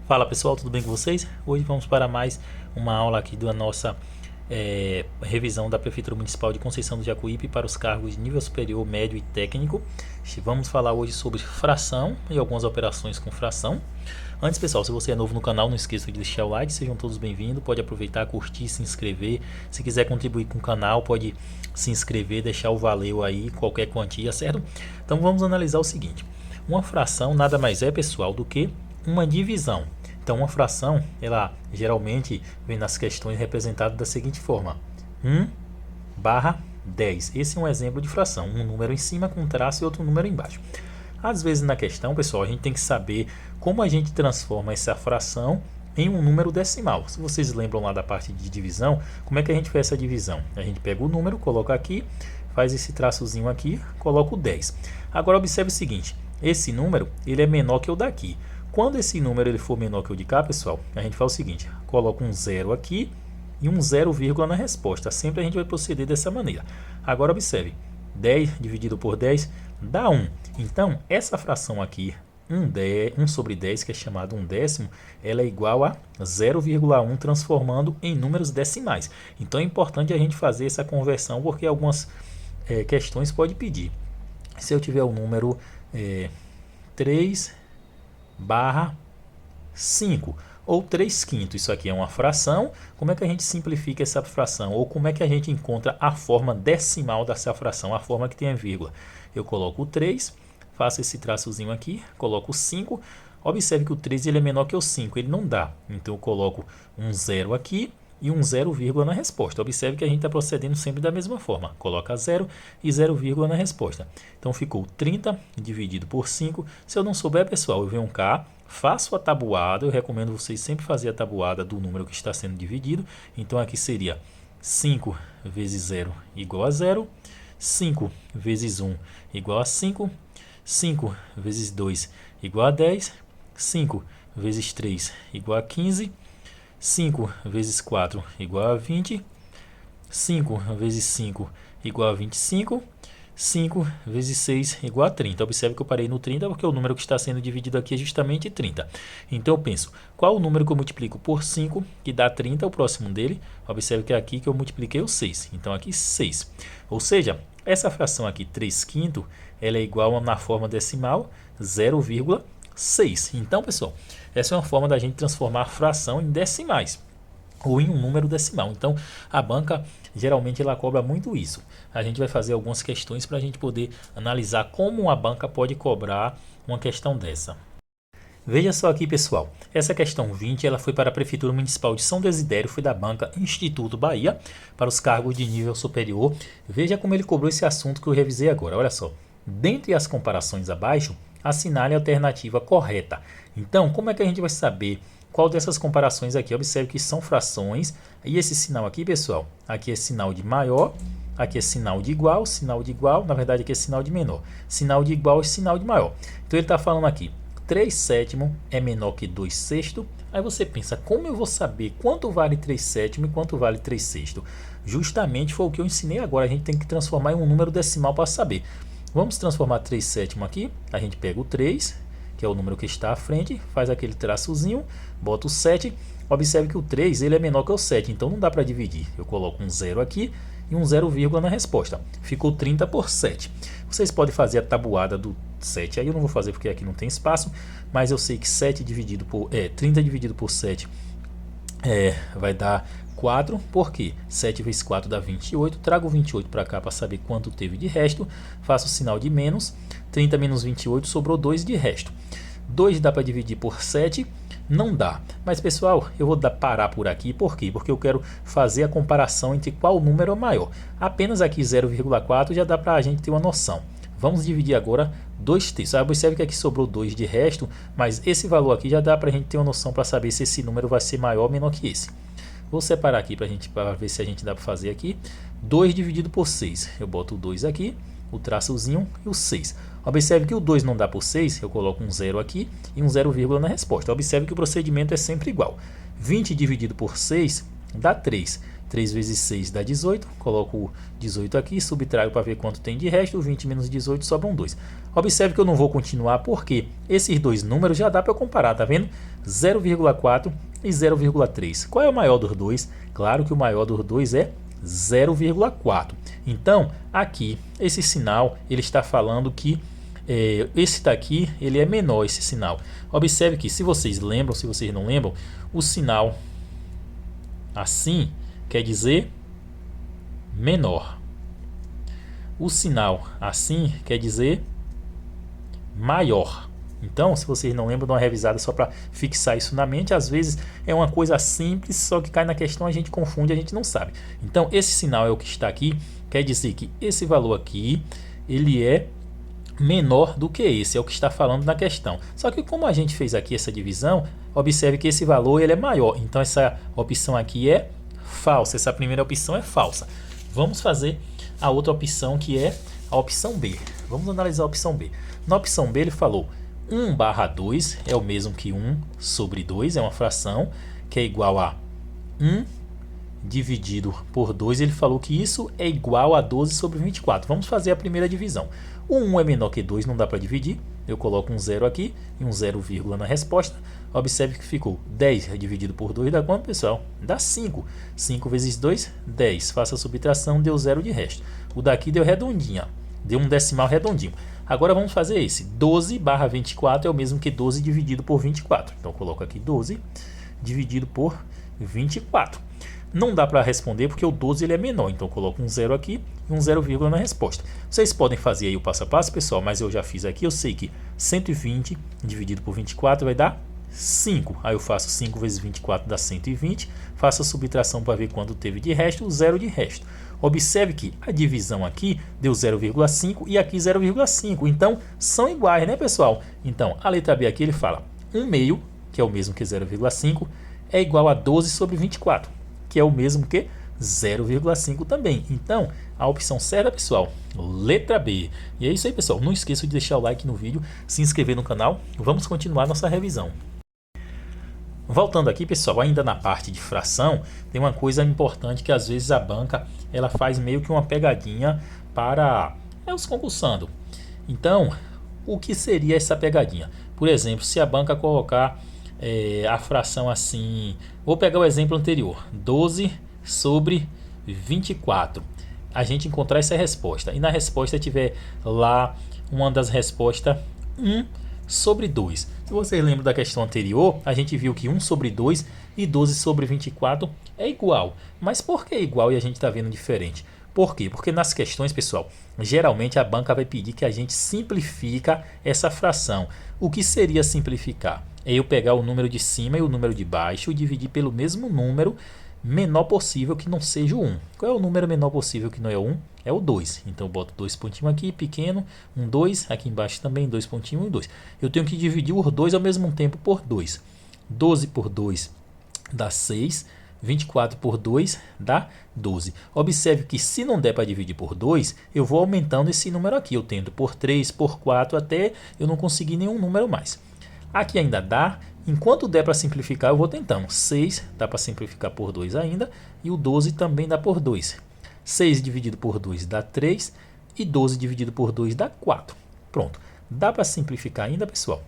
Fala pessoal, tudo bem com vocês? Hoje vamos para mais uma aula aqui da nossa revisão da Prefeitura Municipal de Conceição do Jacuípe para os cargos de nível superior, médio e técnico. Vamos falar hoje sobre fração e algumas operações com fração. Antes pessoal, se você é novo no canal, não esqueça de deixar o like, sejam todos bem-vindos, pode aproveitar, curtir, se inscrever. Se quiser contribuir com o canal, pode se inscrever, deixar o valeu aí, qualquer quantia, certo? Então vamos analisar o seguinte, uma fração nada mais é pessoal do que uma divisão. Então uma fração, ela geralmente vem nas questões representada da seguinte forma: 1/10. Esse é um exemplo de fração, um número em cima com um traço e outro número embaixo. Às vezes na questão, pessoal, a gente tem que saber como a gente transforma essa fração em um número decimal. Se vocês lembram lá da parte de divisão, como é que a gente faz essa divisão? A gente pega o número, coloca aqui, faz esse traçozinho aqui, coloca o 10. Agora observe o seguinte, esse número ele é menor que o daqui. Quando esse número ele for menor que o de cá, pessoal, a gente faz o seguinte, coloca um 0 aqui e um 0, na resposta. Sempre a gente vai proceder dessa maneira. Agora observe, 10 dividido por 10 dá 1. Então, essa fração aqui, 1 sobre 10, que é chamado 1/10, ela é igual a 0,1, transformando em números decimais. Então é importante a gente fazer essa conversão, porque algumas questões podem pedir. Se eu tiver o número 3/5 ou 3/5, isso aqui é uma fração. Como é que a gente simplifica essa fração? Ou como é que a gente encontra a forma decimal dessa fração, a forma que tem a vírgula? Eu coloco o 3, faço esse traçozinho aqui, coloco o 5. Observe que o 3 ele é menor que o 5, ele não dá. Então eu coloco um 0 aqui e um 0, na resposta. Observe que a gente está procedendo sempre da mesma forma. Coloca 0 e 0, na resposta. Então ficou 30 dividido por 5. Se eu não souber, pessoal, eu venho cá, faço a tabuada. Eu recomendo vocês sempre fazer a tabuada do número que está sendo dividido. Então aqui seria 5 vezes 0 igual a 0. 5 vezes 1 igual a 5. 5 vezes 2 igual a 10. 5 vezes 3 igual a 15. 5 vezes 4 igual a 20, 5 vezes 5 igual a 25, 5 vezes 6 igual a 30. Observe que eu parei no 30 porque o número que está sendo dividido aqui é justamente 30. Então eu penso, qual o número que eu multiplico por 5 que dá 30, o próximo dele? Observe que é aqui que eu multipliquei o 6, então aqui 6. Ou seja, essa fração aqui, 3/5, ela é igual a, na forma decimal, 0,6. Então, pessoal, essa é uma forma da gente transformar a fração em decimais ou em um número decimal. Então, a banca geralmente ela cobra muito isso. A gente vai fazer algumas questões para a gente poder analisar como a banca pode cobrar uma questão dessa. Veja só aqui, pessoal, essa questão 20 ela foi para a Prefeitura Municipal de São Desidério, foi da banca Instituto Bahia, para os cargos de nível superior. Veja como ele cobrou esse assunto que eu revisei agora, olha só. Dentre as comparações abaixo, assinale a alternativa correta. Então, como é que a gente vai saber qual dessas comparações aqui? Observe que são frações, e esse sinal aqui, pessoal, aqui é sinal de maior, aqui é sinal de igual, na verdade aqui é sinal de menor. Sinal de igual e sinal de maior. Então ele está falando aqui, 3/7 é menor que 2/6. Aí você pensa, como eu vou saber quanto vale 3/7 e quanto vale 3/6? Justamente foi o que eu ensinei agora, a gente tem que transformar em um número decimal para saber. Vamos transformar 3/7 aqui, a gente pega o 3, que é o número que está à frente, faz aquele traçozinho, bota o 7, observe que o 3 ele é menor que o 7, então não dá para dividir. Eu coloco um 0 aqui e um 0, na resposta. Ficou 30 por 7. Vocês podem fazer a tabuada do 7, aí eu não vou fazer porque aqui não tem espaço, mas eu sei que 30 dividido por 7 vai dar 4, porque 7 vezes 4 dá 28, trago 28 para cá para saber quanto teve de resto, faço o sinal de menos, 30 menos 28 sobrou 2 de resto. 2 dá para dividir por 7, não dá. Mas pessoal, eu vou parar por aqui, por quê? Porque eu quero fazer a comparação entre qual número é maior. Apenas aqui 0,4 já dá para a gente ter uma noção. Vamos dividir agora 2/3. Observe que aqui sobrou 2 de resto, mas esse valor aqui já dá para a gente ter uma noção para saber se esse número vai ser maior ou menor que esse. Vou separar aqui para ver se a gente dá para fazer aqui. 2 dividido por 6. Eu boto o 2 aqui, o traçozinho e o 6. Observe que o 2 não dá por 6, eu coloco um 0 aqui e um 0, na resposta. Observe que o procedimento é sempre igual. 20 dividido por 6 dá 3. 3 vezes 6 dá 18, coloco o 18 aqui, subtraio para ver quanto tem de resto, 20 menos 18 sobram 2. Observe que eu não vou continuar porque esses dois números já dá para comparar, tá vendo? 0,4 e 0,3. Qual é o maior dos dois? Claro que o maior dos dois é 0,4. Então, aqui, esse sinal, ele está falando que esse daqui, ele é menor, esse sinal. Observe que, se vocês lembram, se vocês não lembram, o sinal assim quer dizer menor. O sinal assim quer dizer maior. Então, se vocês não lembram, dá uma revisada só para fixar isso na mente. Às vezes é uma coisa simples, só que cai na questão, a gente confunde, a gente não sabe. Então, esse sinal é o que está aqui, quer dizer que esse valor aqui, ele é menor do que esse, é o que está falando na questão. Só que como a gente fez aqui essa divisão, observe que esse valor ele é maior. Então, essa opção aqui é falsa, essa primeira opção é falsa. Vamos fazer a outra opção, que é a opção B. Vamos analisar a opção B. Na opção B ele falou 1/2 é o mesmo que 1 sobre 2, é uma fração que é igual a 1 dividido por 2. Ele falou que isso é igual a 12 sobre 24. Vamos fazer a primeira divisão. O 1 é menor que 2, não dá para dividir. Eu coloco um 0 aqui e um 0, na resposta. Observe que ficou 10 dividido por 2 dá quanto, pessoal? Dá 5. 5 vezes 2, 10. Faça a subtração, deu 0 de resto. O daqui deu redondinha, deu um decimal redondinho. Agora vamos fazer esse. 12/24 é o mesmo que 12 dividido por 24. Então eu coloco aqui 12 dividido por 24. Não dá para responder porque o 12 ele é menor, então eu coloco um 0 aqui e um 0, na resposta. Vocês podem fazer aí o passo a passo, pessoal, mas eu já fiz aqui. Eu sei que 120 dividido por 24 vai dar 5. Aí eu faço 5 vezes 24 dá 120. Faço a subtração para ver quanto teve de resto, o 0 de resto. Observe que a divisão aqui deu 0,5 e aqui 0,5. Então, são iguais, né, pessoal? Então, a letra B aqui ele fala 1/2, que é o mesmo que 0,5, é igual a 12 sobre 24, que é o mesmo que 0,5 também. Então, a opção certa, pessoal, letra B. E é isso aí, pessoal. Não esqueça de deixar o like no vídeo, se inscrever no canal. Vamos continuar nossa revisão. Voltando aqui, pessoal, ainda na parte de fração, tem uma coisa importante que às vezes a banca ela faz meio que uma pegadinha para os concursandos. Então, o que seria essa pegadinha? Por exemplo, se a banca colocar a fração assim, vou pegar o exemplo anterior, 12 sobre 24. A gente encontrar essa resposta e na resposta tiver lá uma das respostas 1 sobre 2. Se vocês lembram da questão anterior, a gente viu que 1 sobre 2 e 12 sobre 24 é igual. Mas por que é igual e a gente está vendo diferente? Por quê? Porque nas questões, pessoal, geralmente a banca vai pedir que a gente simplifica essa fração. O que seria simplificar? É eu pegar o número de cima e o número de baixo e dividir pelo mesmo número menor possível que não seja o 1. Qual é o número menor possível que não é o 1? É o 2. Então eu boto 2 pontinhos aqui, pequeno, um 2, aqui embaixo também 2 pontinhos e 2. Eu tenho que dividir os dois ao mesmo tempo por 2. 12 por 2 dá 6, 24 por 2 dá 12. Observe que se não der para dividir por 2, eu vou aumentando esse número aqui. Eu tento por 3, por 4, até eu não conseguir nenhum número mais. Aqui ainda dá. Enquanto der para simplificar, eu vou tentando. 6 dá para simplificar por 2 ainda. E o 12 também dá por 2. 6 dividido por 2 dá 3. E 12 dividido por 2 dá 4. Pronto. Dá para simplificar ainda, pessoal?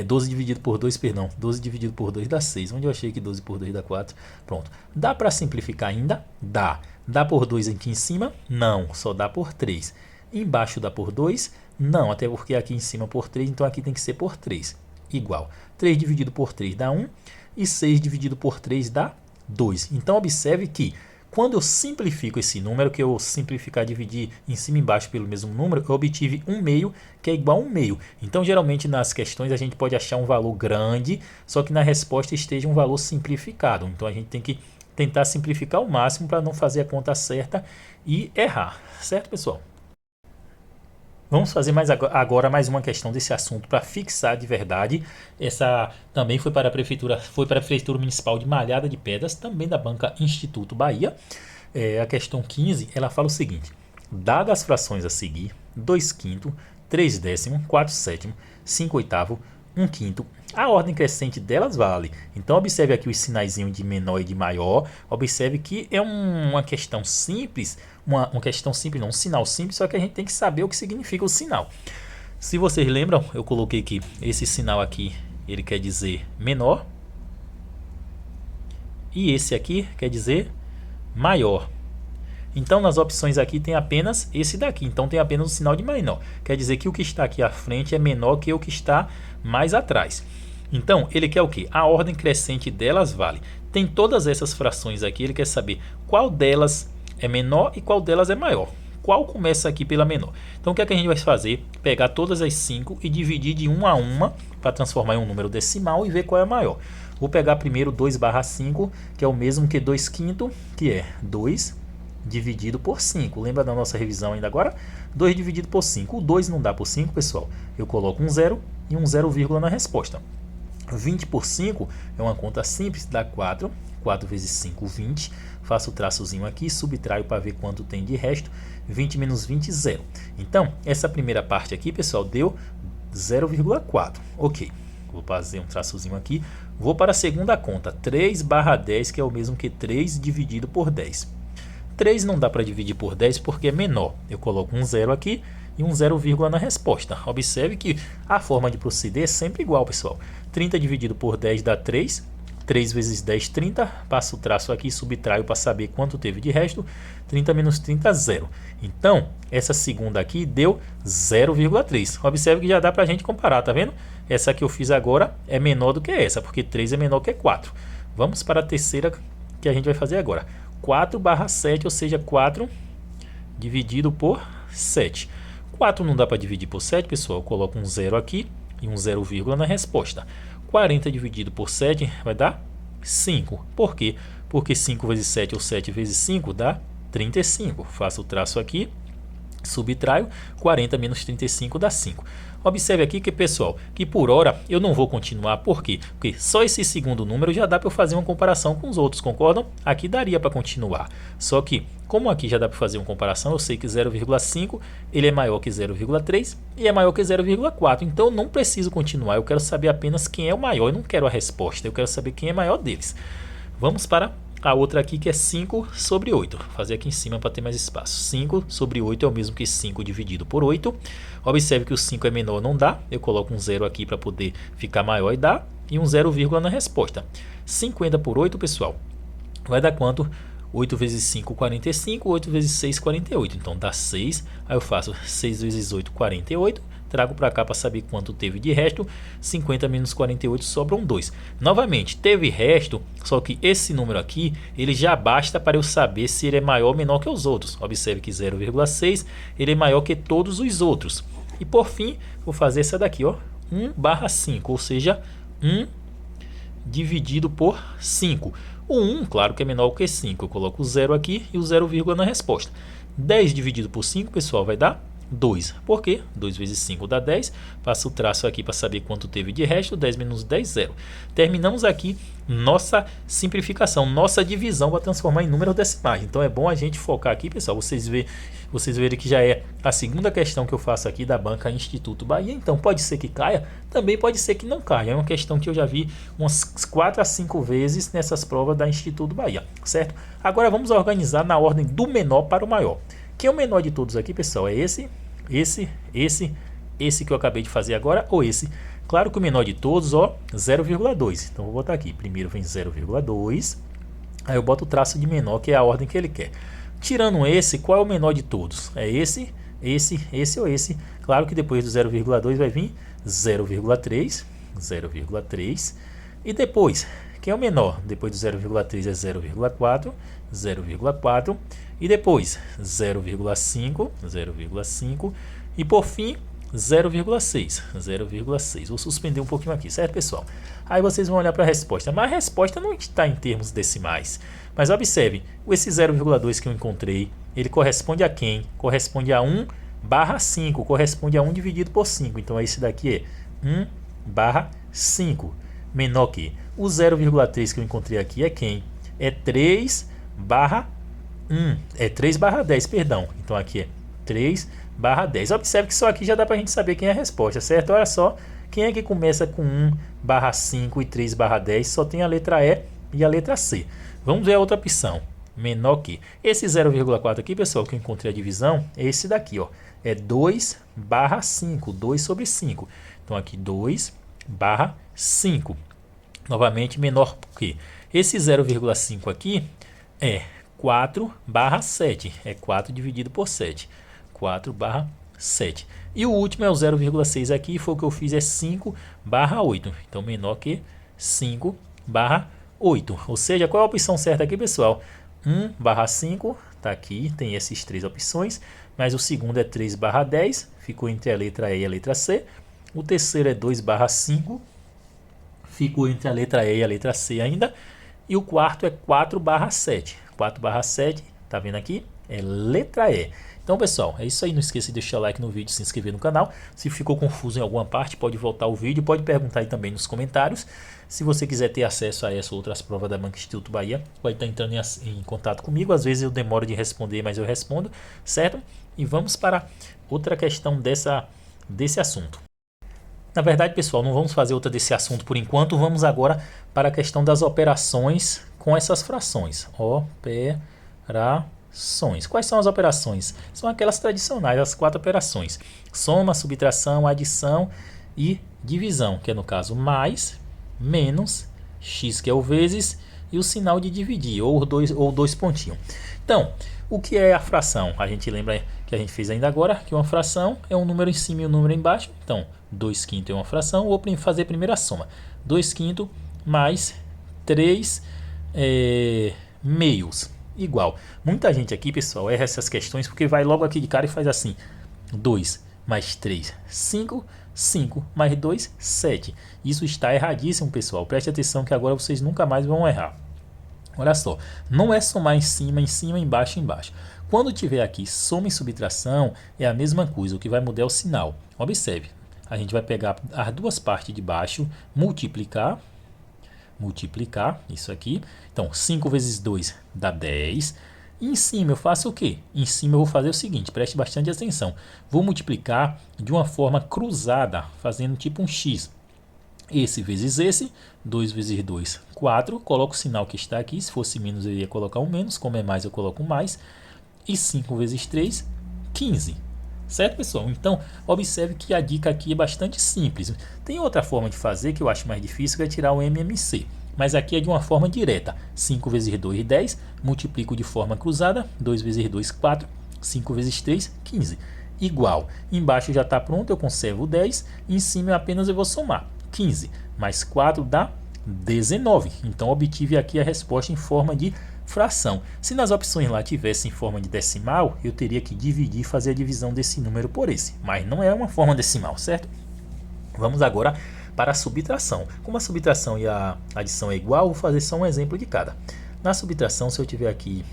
12 dividido por 2, perdão. 12 dividido por 2 dá 6. Onde eu achei que 12 por 2 dá 4. Pronto. Dá para simplificar ainda? Dá. Dá por 2 aqui em cima? Não. Só dá por 3. Embaixo dá por 2? Não. Até porque aqui em cima por 3. Então aqui tem que ser por 3. Igual. 3 dividido por 3 dá 1 e 6 dividido por 3 dá 2. Então observe que quando eu simplifico esse número, que eu simplificar dividir em cima e embaixo pelo mesmo número, eu obtive 1/2, que é igual a 1/2. Então geralmente nas questões a gente pode achar um valor grande, só que na resposta esteja um valor simplificado. Então a gente tem que tentar simplificar ao máximo para não fazer a conta certa e errar. Certo, pessoal? Vamos fazer agora mais uma questão desse assunto para fixar de verdade. Essa também foi para a Prefeitura Municipal de Malhada de Pedras, também da banca Instituto Bahia. A questão 15, ela fala o seguinte: dadas as frações a seguir, 2/5, 3/10, 4/7, 5/8, 1 quinto. A ordem crescente delas vale. Então observe aqui os sinaizinhos de menor e de maior. Observe que é uma questão simples, uma questão simples não, um sinal simples, só que a gente tem que saber o que significa o sinal. Se vocês lembram, eu coloquei que esse sinal aqui, ele quer dizer menor. E esse aqui quer dizer maior. Então nas opções aqui tem apenas esse daqui, então tem apenas o sinal de menor. Quer dizer que o que está aqui à frente é menor que o que está mais atrás. Então ele quer o que? A ordem crescente delas vale. Tem todas essas frações aqui, ele quer saber qual delas é menor e qual delas é maior. Qual começa aqui pela menor. Então o que é que a gente vai fazer? Pegar todas as 5 e dividir de uma a uma para transformar em um número decimal e ver qual é a maior. Vou pegar primeiro 2/5, que é o mesmo que 2 quinto, que é 2 dividido por 5. Lembra da nossa revisão ainda agora? 2 dividido por 5. O 2 não dá por 5, pessoal. Eu coloco um 0 e um 0, na resposta. 20 por 5 é uma conta simples, dá 4. 4 vezes 5, 20. Faço o traçozinho aqui, subtraio para ver quanto tem de resto. 20 menos 20, 0. Então, essa primeira parte aqui, pessoal, deu 0,4. Ok. Vou fazer um traçozinho aqui. Vou para a segunda conta. 3/10, que é o mesmo que 3 dividido por 10. 3 não dá para dividir por 10 porque é menor. Eu coloco um 0 aqui e um 0, na resposta. Observe que a forma de proceder é sempre igual, pessoal. 30 dividido por 10 dá 3. 3 vezes 10, 30. Passo o traço aqui, subtraio para saber quanto teve de resto. 30 menos 30, 0. Então, essa segunda aqui deu 0,3. Observe que já dá para a gente comparar, tá vendo? Essa que eu fiz agora é menor do que essa, porque 3 é menor que 4. Vamos para a terceira que a gente vai fazer agora. 4/7, ou seja, 4 dividido por 7. 4 não dá para dividir por 7, pessoal. Eu coloco um 0 aqui e um 0, na resposta. 40 dividido por 7 vai dar 5. Por quê? Porque 5 vezes 7 ou 7 vezes 5 dá 35. Faço o traço aqui, subtraio, 40 menos 35 dá 5. Observe aqui que, pessoal, que por hora eu não vou continuar. Por quê? Porque só esse segundo número já dá para eu fazer uma comparação com os outros, concordam? Aqui daria para continuar. Só que, como aqui já dá para fazer uma comparação, eu sei que 0,5 ele é maior que 0,3 e é maior que 0,4. Então eu não preciso continuar. Eu quero saber apenas quem é o maior. Eu não quero a resposta. Eu quero saber quem é maior deles. Vamos para a outra aqui, que é 5 sobre 8. Vou fazer aqui em cima para ter mais espaço. 5 sobre 8 é o mesmo que 5 dividido por 8. Observe que o 5 é menor, não dá. Eu coloco um 0 aqui para poder ficar maior e dá. E um 0, na resposta. 50 por 8, pessoal, vai dar quanto? 8 vezes 5, 45. 8 vezes 6, 48. Então dá 6. Aí eu faço 6 vezes 8, 48. Trago para cá para saber quanto teve de resto. 50 menos 48 sobram 2. Novamente, teve resto, só que esse número aqui, ele já basta para eu saber se ele é maior ou menor que os outros. Observe que 0,6 ele é maior que todos os outros. E por fim, vou fazer essa daqui, ó, 1/5, ou seja, 1 dividido por 5. O 1, claro que é menor que 5. Eu coloco o 0 aqui e o 0, na resposta. 10 dividido por 5, pessoal, vai dar 2. Por quê? 2 vezes 5 dá 10. Passo o traço aqui para saber quanto teve de resto. 10 menos 10, 0. Terminamos aqui nossa simplificação, nossa divisão para transformar em números decimais. Então é bom a gente focar aqui, pessoal. Vocês verem que já é a segunda questão que eu faço aqui da banca Instituto Bahia. Então pode ser que caia, também pode ser que não caia. É uma questão que eu já vi umas 4 a 5 vezes nessas provas da Instituto Bahia, certo? Agora vamos organizar na ordem do menor para o maior. Quem é o menor de todos aqui, pessoal? É esse que eu acabei de fazer agora, ou esse? Claro que o menor de todos, ó, 0,2. Então vou botar aqui. Primeiro vem 0,2. Aí eu boto o traço de menor, que é a ordem que ele quer. Tirando esse, qual é o menor de todos? É esse ou esse? Claro que depois do 0,2 vai vir 0,3. E depois, quem é o menor? Depois do 0,3 é 0,4. E depois 0,5. E por fim 0,6. Vou suspender um pouquinho aqui, certo, pessoal? Aí vocês vão olhar para a resposta. Mas a resposta não está em termos decimais. Mas observe, esse 0,2 que eu encontrei, ele corresponde a quem? Corresponde a 1/5. Corresponde a 1 dividido por 5. Então esse daqui é 1/5. Menor que o 0,3 que eu encontrei aqui é quem? É 3/1. É 3/10, perdão. Então aqui é 3/10. Observe que só aqui já dá para a gente saber quem é a resposta, certo? Olha só Quem é que começa com 1/5 e 3/10? Só tem a letra E e a letra C. Vamos ver a outra opção. Menor que. Esse 0,4 aqui, pessoal, que eu encontrei a divisão, é esse daqui, ó. É 2/5, 2 sobre 5. Então aqui 2/5. Novamente, menor que. Esse 0,5 aqui é 4/7. É 4 dividido por 7. 4/7. E o último é o 0,6 aqui, foi o que eu fiz, é 5/8. Então, menor que 5/8. Ou seja, qual é a opção certa aqui, pessoal? 1/5, tá aqui, tem essas três opções, mas o segundo é 3/10, ficou entre a letra E e a letra C. O terceiro é 2/5, ficou entre a letra E e a letra C ainda. E o quarto é 4/7. 4/7, tá vendo aqui? É letra E. Então, pessoal, é isso aí. Não esqueça de deixar o like no vídeo, se inscrever no canal. Se ficou confuso em alguma parte, pode voltar o vídeo, pode perguntar aí também nos comentários. Se você quiser ter acesso a essa ou outras provas da Banco Instituto Bahia, pode estar entrando em contato comigo. Às vezes eu demoro de responder, mas eu respondo, certo? E vamos para outra questão desse assunto. Na verdade, pessoal, não vamos fazer outra desse assunto por enquanto. Vamos agora para a questão das operações com essas frações. Operações. Quais são as operações? São aquelas tradicionais, as 4 operações. Soma, subtração, adição e divisão, que é no caso mais, menos, x que é o vezes e o sinal de dividir, ou dois pontinhos. Então, o que é a fração? A gente lembra que a gente fez ainda agora, que uma fração é um número em cima e um número embaixo. Então, 2/5 é uma fração. Vou fazer primeiro a soma. 2/5 mais 3 meios igual. Muita gente aqui, pessoal, erra essas questões porque vai logo aqui de cara e faz assim. 2 mais 3, 5. 5 mais 2, 7. Isso está erradíssimo, pessoal. Preste atenção que agora vocês nunca mais vão errar. Olha só, não é somar em cima, embaixo, embaixo. Quando tiver aqui soma e subtração, é a mesma coisa, o que vai mudar é o sinal. Observe, a gente vai pegar as duas partes de baixo, multiplicar, isso aqui. Então, 5 vezes 2 dá 10. E em cima eu faço o quê? Em cima eu vou fazer o seguinte, preste bastante atenção. Vou multiplicar de uma forma cruzada, fazendo tipo um X. Esse vezes esse, 2 vezes 2, 4. Coloco o sinal que está aqui. Se fosse menos, eu ia colocar um menos. Como é mais, eu coloco um mais. E 5 vezes 3, 15. Certo, pessoal? Então, observe que a dica aqui é bastante simples. Tem outra forma de fazer que eu acho mais difícil, que é tirar o MMC. Mas aqui é de uma forma direta. 5 vezes 2, 10. Multiplico de forma cruzada. 2 vezes 2, 4. 5 vezes 3, 15. Igual. Embaixo já está pronto, eu conservo 10. Em cima apenas eu vou somar. 15 mais 4 dá 19. Então obtive aqui a resposta em forma de fração. Se nas opções lá tivesse em forma de decimal, eu teria que dividir e fazer a divisão desse número por esse. Mas não é uma forma decimal, certo? Vamos agora para a subtração. Como a subtração e a adição é igual, vou fazer só um exemplo de cada. Na subtração, se eu tiver aqui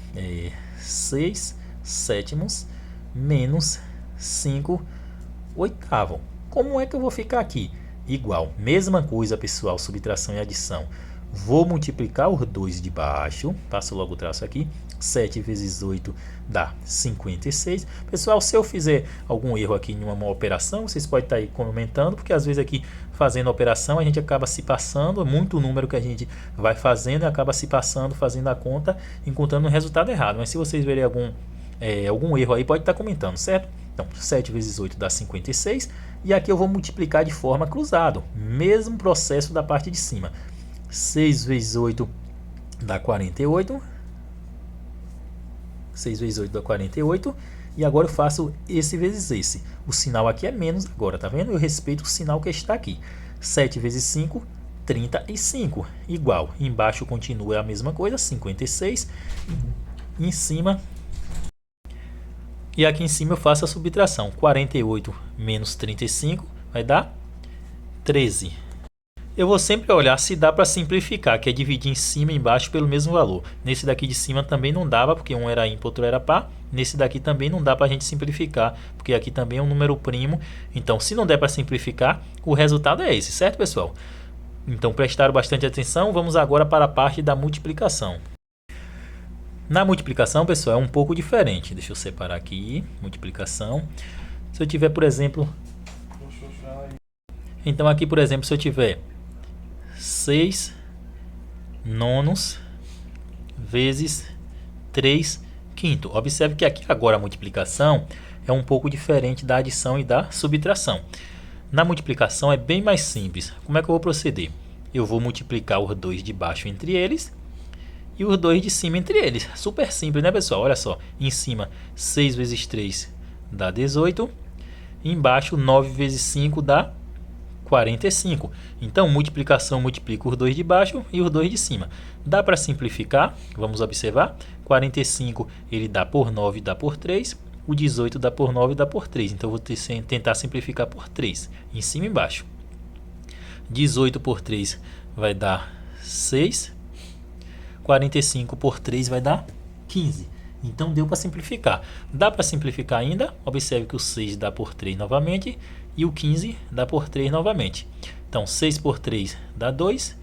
6 sétimos menos 5 oitavo. Como é que eu vou ficar aqui? Igual, mesma coisa, pessoal, subtração e adição. Vou multiplicar os dois de baixo, passo logo o traço aqui. 7 vezes 8 dá 56. Pessoal, se eu fizer algum erro aqui em uma operação, vocês podem estar aí comentando, porque às vezes aqui fazendo a operação a gente acaba se passando, é muito número que a gente vai fazendo e acaba se passando, fazendo a conta, encontrando um resultado errado. Mas se vocês verem algum erro aí, pode estar comentando, certo? Então, 7 vezes 8 dá 56. E aqui eu vou multiplicar de forma cruzada. Mesmo processo da parte de cima. 6 vezes 8 dá 48. 6 vezes 8 dá 48. E agora eu faço esse vezes esse. O sinal aqui é menos agora, tá vendo? Eu respeito o sinal que está aqui. 7 vezes 5, 35. Igual. Embaixo continua a mesma coisa, 56. Em cima... E aqui em cima eu faço a subtração. 48 menos 35 vai dar 13. Eu vou sempre olhar se dá para simplificar, que é dividir em cima e embaixo pelo mesmo valor. Nesse daqui de cima também não dava, porque um era ímpar, outro era par. Nesse daqui também não dá para a gente simplificar, porque aqui também é um número primo. Então, se não der para simplificar, o resultado é esse, certo, pessoal? Então, prestaram bastante atenção. Vamos agora para a parte da multiplicação. Na multiplicação, pessoal, é um pouco diferente. Deixa eu separar aqui, multiplicação. Se eu tiver, por exemplo, Então aqui, por exemplo, se eu tiver 6 nonos vezes 3 quinto. Observe que aqui agora a multiplicação é um pouco diferente da adição e da subtração. Na multiplicação é bem mais simples. Como é que eu vou proceder? Eu vou multiplicar os dois de baixo entre eles e os dois de cima entre eles. Super simples, né, pessoal? Olha só, em cima 6 vezes 3 dá 18, embaixo 9 vezes 5 dá 45. Então, multiplicação multiplica os dois de baixo e os dois de cima. Dá para simplificar? Vamos observar. 45 ele dá por 9, dá por 3. O 18 dá por 9, dá por 3. Então, eu vou tentar simplificar por 3, em cima e embaixo. 18 por 3 vai dar 6. 45 por 3 vai dar 15. Então, deu para simplificar. Dá para simplificar ainda? Observe que o 6 dá por 3 novamente e o 15 dá por 3 novamente. Então, 6 por 3 dá 2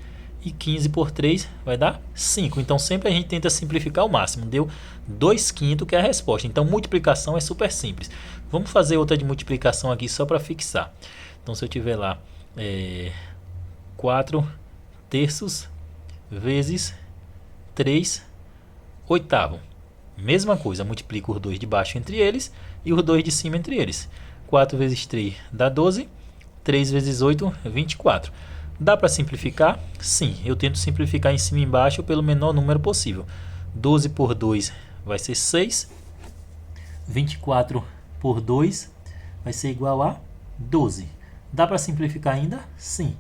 e 15 por 3 vai dar 5. Então, sempre a gente tenta simplificar ao máximo. Deu 2 quintos, que é a resposta. Então, multiplicação é super simples. Vamos fazer outra de multiplicação aqui só para fixar. Então, se eu tiver lá 4 terços vezes 3 oitavo. Mesma coisa, multiplico os dois de baixo entre eles e os dois de cima entre eles. 4 vezes 3 dá 12, 3 vezes 8, 24. Dá para simplificar? Sim, eu tento simplificar em cima e embaixo pelo menor número possível. 12 por 2 vai ser 6, 24 por 2 vai ser igual a 12. Dá para simplificar ainda? Sim.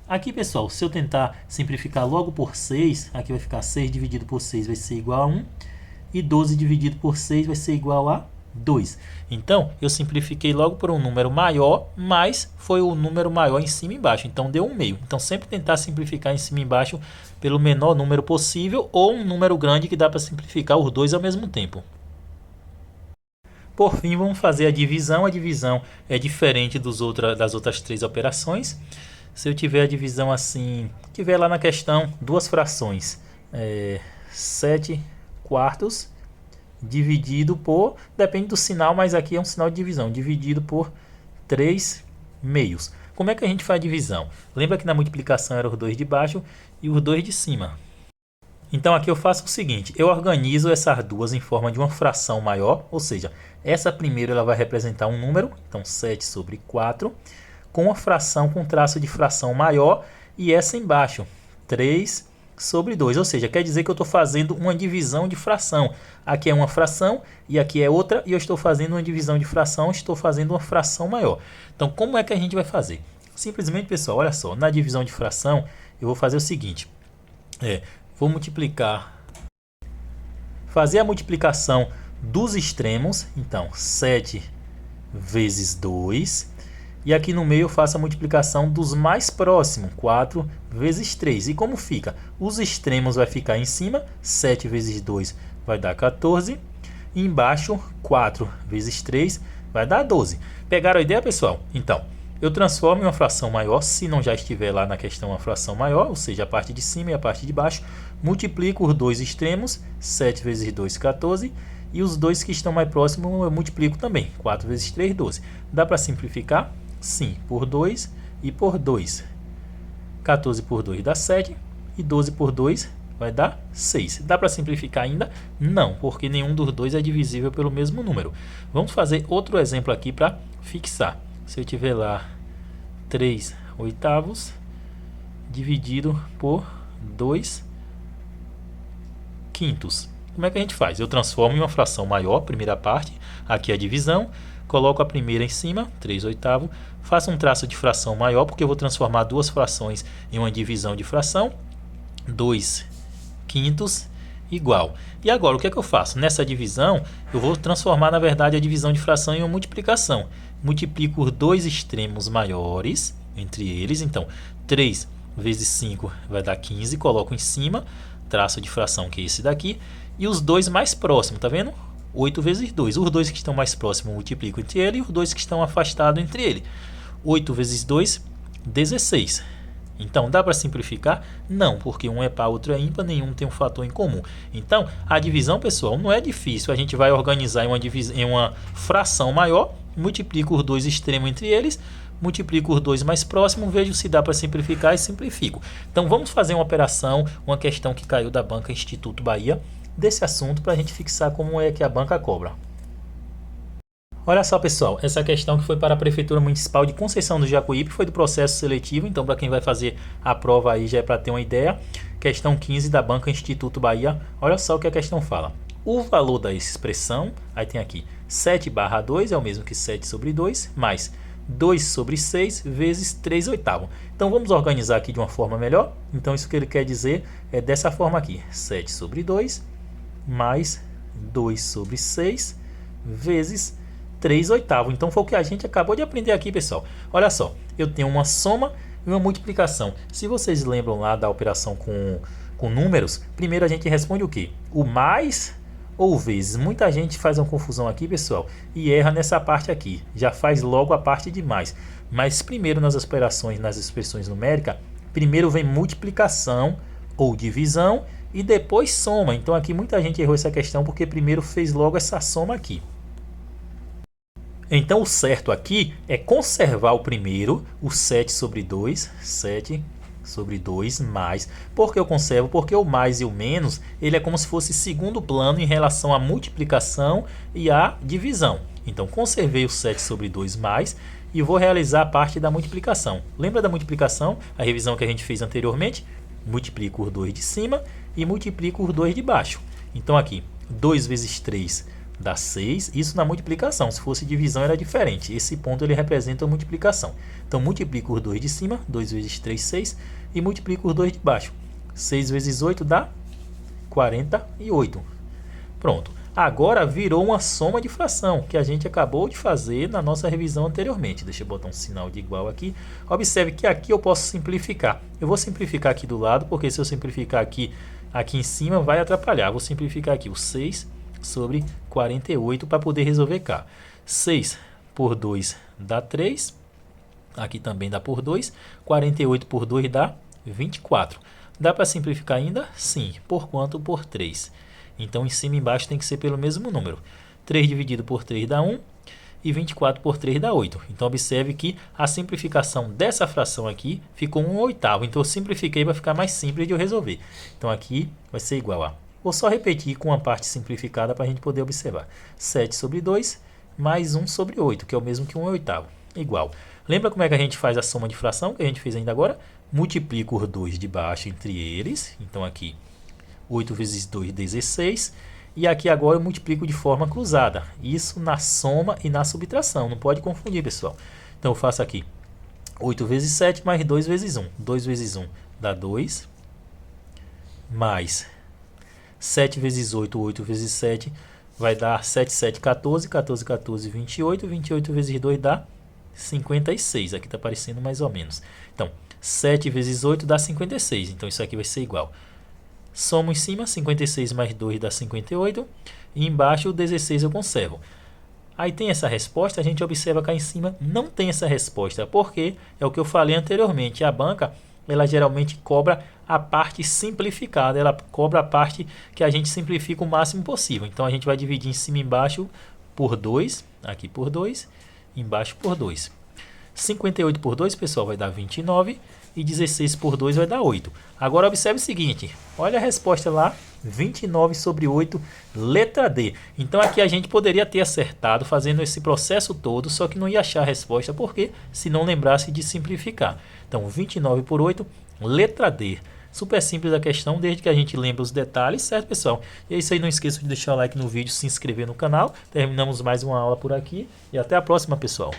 Aqui, pessoal, se eu tentar simplificar logo por 6, aqui vai ficar 6 dividido por 6 vai ser igual a 1. E 12 dividido por 6 vai ser igual a 2. Então, eu simplifiquei logo por um número maior, mas foi o número maior em cima e embaixo. Então, deu 1/2. Então, sempre tentar simplificar em cima e embaixo pelo menor número possível ou um número grande que dá para simplificar os dois ao mesmo tempo. Por fim, vamos fazer a divisão. A divisão é diferente das outras 3 operações. Se eu tiver a divisão assim, tiver lá na questão duas frações, 7 quartos dividido por, depende do sinal, mas aqui é um sinal de divisão, dividido por 3 meios. Como é que a gente faz a divisão? Lembra que na multiplicação eram os dois de baixo e os dois de cima. Então aqui eu faço o seguinte, eu organizo essas duas em forma de uma fração maior, ou seja, essa primeira ela vai representar um número, então 7 sobre 4, com uma fração com traço de fração maior, e essa embaixo, 3 sobre 2, ou seja, quer dizer que eu estou fazendo uma divisão de fração. Aqui é uma fração e aqui é outra, e eu estou fazendo uma divisão de fração, estou fazendo uma fração maior. Então, como é que a gente vai fazer? Simplesmente, pessoal, olha só, na divisão de fração, eu vou fazer o seguinte, vou multiplicar, fazer a multiplicação dos extremos, então, 7 vezes 2, e aqui no meio eu faço a multiplicação dos mais próximos, 4 vezes 3. E como fica? Os extremos vai ficar em cima, 7 vezes 2 vai dar 14. E embaixo, 4 vezes 3 vai dar 12. Pegaram a ideia, pessoal? Então, eu transformo em uma fração maior, se não já estiver lá na questão uma fração maior, ou seja, a parte de cima e a parte de baixo. Multiplico os dois extremos, 7 vezes 2, 14. E os dois que estão mais próximos eu multiplico também, 4 vezes 3, 12. Dá para simplificar? Sim, por 2 e por 2. 14 por 2 dá 7 e 12 por 2 vai dar 6. Dá para simplificar ainda? Não, porque nenhum dos dois é divisível pelo mesmo número. Vamos fazer outro exemplo aqui para fixar. Se eu tiver lá 3 oitavos dividido por 2 quintos. Como é que a gente faz? Eu transformo em uma fração maior, primeira parte, aqui a divisão, coloco a primeira em cima, 3 oitavos, faço um traço de fração maior, porque eu vou transformar duas frações em uma divisão de fração, 2 quintos igual. E agora, o que é que eu faço? Nessa divisão, eu vou transformar, na verdade, a divisão de fração em uma multiplicação. Multiplico os dois extremos maiores entre eles, então, 3 vezes 5 vai dar 15, coloco em cima, traço de fração, que é esse daqui, e os dois mais próximos, tá vendo? 8 vezes 2. Os dois que estão mais próximos multiplico entre ele e os dois que estão afastados entre ele. 8 vezes 2, 16. Então, dá para simplificar? Não, porque um é par, outro é ímpar, nenhum tem um fator em comum. Então, a divisão, pessoal, não é difícil. A gente vai organizar em uma fração maior, multiplica os dois extremos entre eles, multiplico os dois mais próximos, vejo se dá para simplificar e simplifico. Então vamos fazer uma operação, uma questão que caiu da banca Instituto Bahia, desse assunto para a gente fixar como é que a banca cobra. Olha só, pessoal, essa questão que foi para a Prefeitura Municipal de Conceição do Jacuípe foi do processo seletivo, então para quem vai fazer a prova aí já é para ter uma ideia. Questão 15 da banca Instituto Bahia, olha só o que a questão fala. O valor da expressão, aí tem aqui 7/2 é o mesmo que 7 sobre 2, mais 2 sobre 6 vezes 3 oitavos. Então vamos organizar aqui de uma forma melhor. Então isso que ele quer dizer é dessa forma aqui, 7 sobre 2 mais 2 sobre 6 vezes 3 oitavos. Então foi o que a gente acabou de aprender aqui, pessoal. Olha só, eu tenho uma soma e uma multiplicação. Se vocês lembram lá da operação com números, primeiro a gente responde o quê? O mais ou vezes. Muita gente faz uma confusão aqui, pessoal, e erra nessa parte aqui. Já faz logo a parte de mais. Mas primeiro nas operações, nas expressões numéricas, primeiro vem multiplicação ou divisão e depois soma. Então aqui muita gente errou essa questão porque primeiro fez logo essa soma aqui. Então o certo aqui é conservar o primeiro, o 7 sobre 2, 7 sobre 2 mais. Por que eu conservo? Porque o mais e o menos, ele é como se fosse segundo plano em relação à multiplicação e à divisão. Então conservei o 7 sobre 2 mais e vou realizar a parte da multiplicação. Lembra da multiplicação? A revisão que a gente fez anteriormente? Multiplico os dois de cima e multiplico os dois de baixo. Então aqui, 2 vezes 3 dá 6, isso na multiplicação. Se fosse divisão era diferente. Esse ponto ele representa a multiplicação. Então multiplico os dois de cima, 2 vezes 3, 6, e multiplico os dois de baixo. 6 vezes 8 dá 48. Pronto. Agora virou uma soma de fração, que a gente acabou de fazer na nossa revisão anteriormente. Deixa eu botar um sinal de igual aqui. Observe que aqui eu posso simplificar. Eu vou simplificar aqui do lado, porque se eu simplificar aqui em cima vai atrapalhar. Vou simplificar aqui o 6 sobre 48 para poder resolver cá. 6 por 2 dá 3. Aqui também dá por 2. 48 por 2 dá 24. Dá para simplificar ainda? Sim. Por quanto? Por 3. Então em cima e embaixo tem que ser pelo mesmo número. 3 dividido por 3 dá 1. E 24 por 3 dá 8. Então observe que a simplificação dessa fração aqui ficou 1/8. Então eu simplifiquei para ficar mais simples de eu resolver. Então aqui vai ser igual a... Vou só repetir com a parte simplificada para a gente poder observar. 7 sobre 2 mais 1 sobre 8, que é o mesmo que 1/8. Igual. Lembra como é que a gente faz a soma de fração, que a gente fez ainda agora? Multiplico os dois de baixo entre eles. Então aqui, 8 vezes 2, 16. E aqui agora eu multiplico de forma cruzada. Isso na soma e na subtração. Não pode confundir, pessoal. Então eu faço aqui 8 vezes 7 mais 2 vezes 1. 2 vezes 1 dá 2. Mais 7 vezes 8, 8 vezes 7 vai dar 7, 7, 14, 14, 14, 28, 28 vezes 2 dá 56, aqui está aparecendo mais ou menos. Então, 7 vezes 8 dá 56, então isso aqui vai ser igual. Somo em cima, 56 mais 2 dá 58, e embaixo o 16 eu conservo. Aí tem essa resposta, a gente observa cá em cima, não tem essa resposta, porque é o que eu falei anteriormente, a banca ela geralmente cobra a parte simplificada, ela cobra a parte que a gente simplifica o máximo possível. Então a gente vai dividir em cima e embaixo por 2, aqui por 2, embaixo por 2. 58 por 2, pessoal, vai dar 29 e 16 por 2 vai dar 8. Agora observe o seguinte, olha a resposta lá, 29 sobre 8, letra D. Então aqui a gente poderia ter acertado fazendo esse processo todo, só que não ia achar a resposta, porque se não lembrasse de simplificar. Então 29 por 8, letra D. Super simples a questão, desde que a gente lembre os detalhes, certo, pessoal? E é isso aí, não esqueça de deixar o like no vídeo, se inscrever no canal. Terminamos mais uma aula por aqui e até a próxima, pessoal.